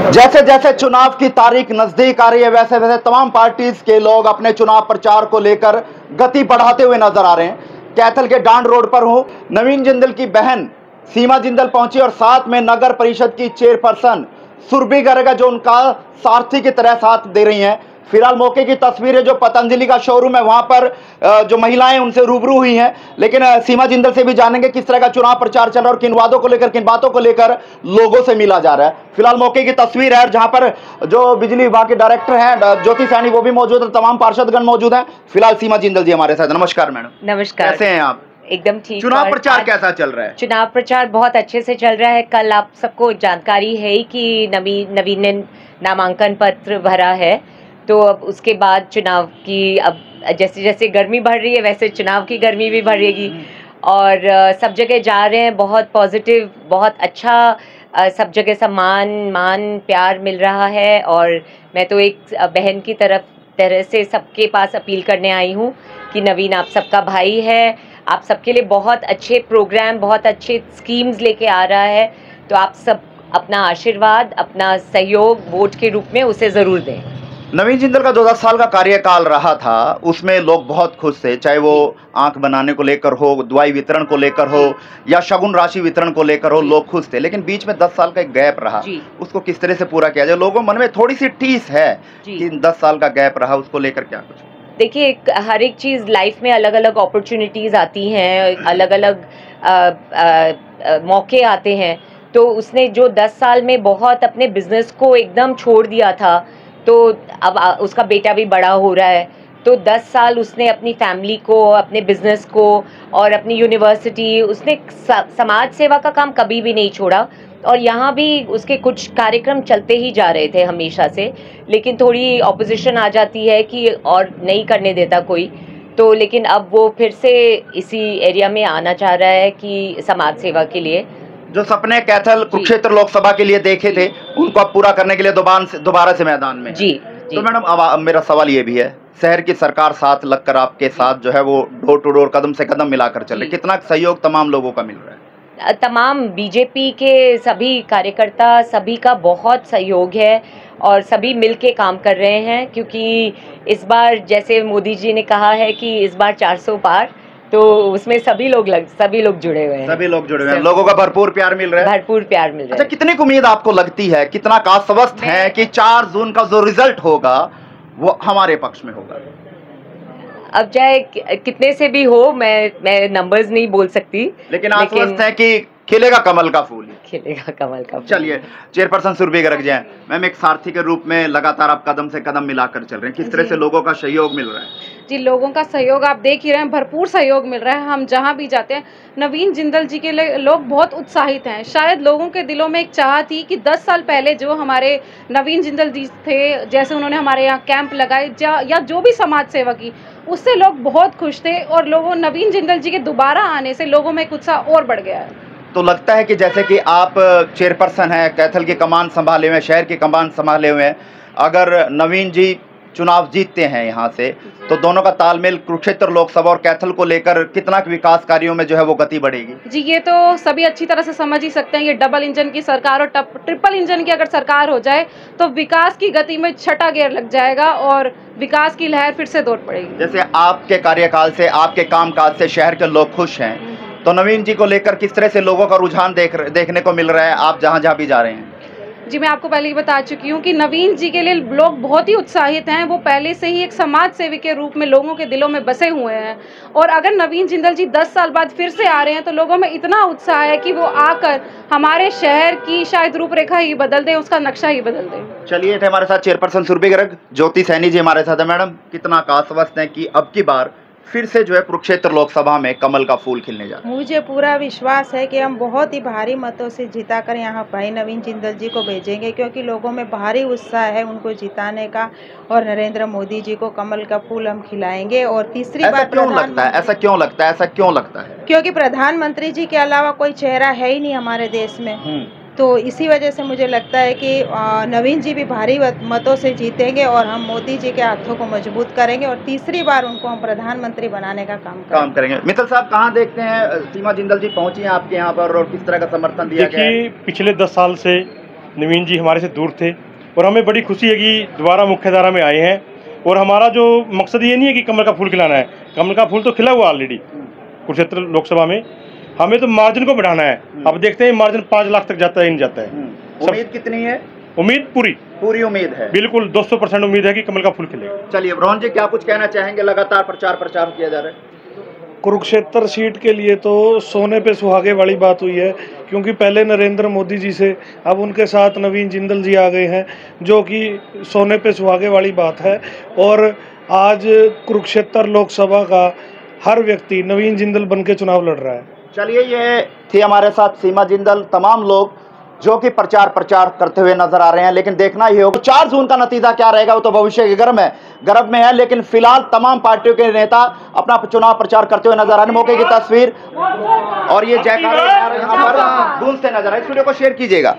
जैसे जैसे चुनाव की तारीख नजदीक आ रही है वैसे वैसे तमाम पार्टीज के लोग अपने चुनाव प्रचार को लेकर गति बढ़ाते हुए नजर आ रहे हैं। कैथल के डांड रोड पर हूं, नवीन जिंदल की बहन सीमा जिंदल पहुंची और साथ में नगर परिषद की चेयरपर्सन सुरभि गर्ग जो उनका सारथी की तरह साथ दे रही हैं। फिलहाल मौके की तस्वीरें जो पतंजलि का शोरूम है वहां पर जो महिलाएं उनसे रूबरू हुई हैं, लेकिन सीमा जिंदल से भी जानेंगे किस तरह का चुनाव प्रचार चल रहा है और किन वादों को लेकर किन बातों को लेकर लोगों से मिला जा रहा है। फिलहाल मौके की तस्वीर है जहां पर जो बिजली विभाग के डायरेक्टर हैं ज्योति सैनी वो भी मौजूद है, तमाम पार्षदगण मौजूद हैं। फिलहाल सीमा जिंदल जी हमारे साथ। नमस्कार मैडम। नमस्कार। कैसे हैं आप? एकदम ठीक। चुनाव प्रचार कैसा चल रहा है? चुनाव प्रचार बहुत अच्छे से चल रहा है। कल आप सबको जानकारी है कि नवीन ने नामांकन पत्र भरा है, तो अब उसके बाद चुनाव की अब जैसे जैसे गर्मी बढ़ रही है वैसे चुनाव की गर्मी भी बढ़ेगी और सब जगह जा रहे हैं। बहुत पॉजिटिव, बहुत अच्छा सब जगह मान प्यार मिल रहा है और मैं तो एक बहन की तरह से सबके पास अपील करने आई हूँ कि नवीन आप सबका भाई है, आप सबके लिए बहुत अच्छे प्रोग्राम, बहुत अच्छे स्कीम्स लेके आ रहा है, तो आप सब अपना आशीर्वाद, अपना सहयोग वोट के रूप में उसे ज़रूर दें। नवीन जिंदल का जो 10 साल का कार्यकाल रहा था उसमें लोग बहुत खुश थे, चाहे वो आंख बनाने को लेकर हो, दवाई वितरण को लेकर हो या शगुन राशि वितरण को लेकर हो, लोग खुश थे। लेकिन बीच में 10 साल का एक गैप रहा, उसको किस तरह से पूरा किया जाए? लोगों मन में थोड़ी सी ठीस है कि 10 साल का गैप रहा, उसको लेकर क्या कुछ? देखिए, हर एक चीज़ लाइफ में अलग अलग अपॉर्चुनिटीज़ आती हैं, अलग अलग मौके आते हैं। तो उसने जो 10 साल में बहुत अपने बिजनेस को एकदम छोड़ दिया था, तो अब उसका बेटा भी बड़ा हो रहा है, तो 10 साल उसने अपनी फैमिली को, अपने बिजनेस को और अपनी यूनिवर्सिटी, उसने समाज सेवा का काम कभी भी नहीं छोड़ा। और यहाँ भी उसके कुछ कार्यक्रम चलते ही जा रहे थे हमेशा से, लेकिन थोड़ी ऑपोजिशन आ जाती है कि और नहीं करने देता कोई, तो लेकिन अब वो फिर से इसी एरिया में आना चाह रहा है कि समाज सेवा के लिए। जो सपने कैथल कुरुक्षेत्र लोकसभा के लिए देखे थे उनको अब पूरा करने के लिए दोबारा से मैदान में। जी। तो मैडम अब मेरा सवाल ये भी है, शहर की सरकार साथ लगकर आपके साथ जो है वो डोर टू डोर कदम से कदम मिलाकर चल रही, कितना सहयोग तमाम लोगों का मिल रहा है? तमाम बीजेपी के सभी कार्यकर्ता, सभी का बहुत सहयोग है और सभी मिल के काम कर रहे हैं, क्योंकि इस बार जैसे मोदी जी ने कहा है कि इस बार 400 पार, तो उसमें सभी लोग जुड़े हुए हैं। सभी लोग जुड़े हुए हैं, लोगों का भरपूर प्यार मिल रहा है। भरपूर प्यार मिल रहा है। अच्छा, कितनी उम्मीद आपको लगती है, कितना आश्वस्त है कि 4 जून का जो रिजल्ट होगा वो हमारे पक्ष में होगा? अब चाहे कितने से भी हो, मैं नंबर्स नहीं बोल सकती, लेकिन आश्वस्त है कि खिलेगा कमल का फूल। खिलेगा कमल का फूल। चलिए, चेयरपर्सन सुरभि गर्ग जी, मैम एक सारथी के रूप में लगातार आप कदम से कदम मिलाकर चल रहे हैं, किस तरह से लोगों का सहयोग मिल रहा है? जी, लोगों का सहयोग आप देख ही रहे हैं, भरपूर सहयोग मिल रहा है। हम जहां भी जाते हैं, नवीन जिंदल जी के लिए लोग बहुत उत्साहित हैं। शायद लोगों के दिलों में एक चाह थी कि 10 साल पहले जो हमारे नवीन जिंदल जी थे, जैसे उन्होंने हमारे यहाँ कैंप लगाए या जो भी समाज सेवा की, उससे लोग बहुत खुश थे और लोगों नवीन जिंदल जी के दोबारा आने से लोगों में एक उत्साह और बढ़ गया है। तो लगता है कि जैसे कि आप चेयरपर्सन हैं, कैथल की कमान संभाले हुए हैं, शहर की कमान संभाले हुए हैं, अगर नवीन जी चुनाव जीतते हैं यहाँ से, तो दोनों का तालमेल कुरुक्षेत्र लोकसभा और कैथल को लेकर कितना विकास कार्यों में जो है वो गति बढ़ेगी? जी, ये तो सभी अच्छी तरह से समझ ही सकते हैं। ये डबल इंजन की सरकार और ट्रिपल इंजन की अगर सरकार हो जाए तो विकास की गति में छठा गियर लग जाएगा और विकास की लहर फिर से दौड़ पड़ेगी। जैसे आपके कार्यकाल से, आपके कामकाज से शहर के लोग खुश हैं, तो नवीन जी को लेकर किस तरह से लोगों का रुझान देखने को मिल रहा है आप जहां भी जा रहे हैं? जी, मैं आपको पहले ही बता चुकी हूँ कि नवीन जी के लिए लोग बहुत ही उत्साहित हैं। वो पहले से ही एक समाज सेवी के रूप में लोगों के दिलों में बसे हुए हैं और अगर नवीन जिंदल जी 10 साल बाद फिर से आ रहे हैं तो लोगों में इतना उत्साह है कि वो आकर हमारे शहर की शायद रूपरेखा ही बदल दें, उसका नक्शा ही बदल दें। चलिए, थे हमारे साथ चेयरपर्सन सुरभि गर्ग, ज्योति सैनी जी हमारे साथ है। मैडम, कितना आश्वस्त है कि अब की बार फिर से जो है कुरुक्षेत्र लोकसभा में कमल का फूल खिलने जा रहा है? मुझे पूरा विश्वास है कि हम बहुत ही भारी मतों से जिताकर यहाँ भाई नवीन जिंदल जी को भेजेंगे, क्योंकि लोगों में भारी उत्साह है उनको जिताने का और नरेंद्र मोदी जी को कमल का फूल हम खिलाएंगे। और तीसरी बात, ऐसा क्यों लगता है? क्योंकि प्रधानमंत्री जी के अलावा कोई चेहरा है ही नहीं हमारे देश में, तो इसी वजह से मुझे लगता है कि नवीन जी भी भारी मतों से जीतेंगे और हम मोदी जी के हाथों को मजबूत करेंगे और तीसरी बार उनको हम प्रधानमंत्री बनाने का काम करेंगे। मित्तल साहब, कहाँ देखते हैं सीमा जिंदल जी पहुंची हैं आपके यहाँ पर और किस तरह का समर्थन दिया गया है? पिछले 10 साल से नवीन जी हमारे से दूर थे और हमें बड़ी खुशी है कि दोबारा मुख्यधारा में आए हैं। और हमारा जो मकसद ये नहीं है कि कमल का फूल खिलाना है, कमल का फूल तो खिला हुआ ऑलरेडी कुरुक्षेत्र लोकसभा में, हमें तो मार्जिन को बढ़ाना है। अब देखते हैं मार्जिन 5 लाख तक जाता है नहीं जाता है। उम्मीद कितनी है? उम्मीद पूरी उम्मीद है, बिल्कुल 200% उम्मीद है कि कमल का फूल खिलेगा। चलिए रोहन जी, क्या कुछ कहना चाहेंगे? लगातार प्रचार किया जा रहा है। कुरुक्षेत्र सीट के लिए तो सोने पे सुहागे वाली बात हुई है, क्योंकि पहले नरेंद्र मोदी जी से अब उनके साथ नवीन जिंदल जी आ गए हैं, जो कि सोने पे सुहागे वाली बात है। और आज कुरुक्षेत्र लोकसभा का हर व्यक्ति नवीन जिंदल बन के चुनाव लड़ रहा है। चलिए, ये थी हमारे साथ सीमा जिंदल, तमाम लोग जो कि प्रचार करते हुए नजर आ रहे हैं। लेकिन देखना ही होगा 4 जून का नतीजा क्या रहेगा, वो तो भविष्य के गर्भ में है। लेकिन फिलहाल तमाम पार्टियों के नेता अपना चुनाव प्रचार करते हुए नजर आ रहे हैं। मौके की तस्वीर और ये जयकारे यहाँ पर गूंजते नजर आए। इस वीडियो को शेयर कीजिएगा।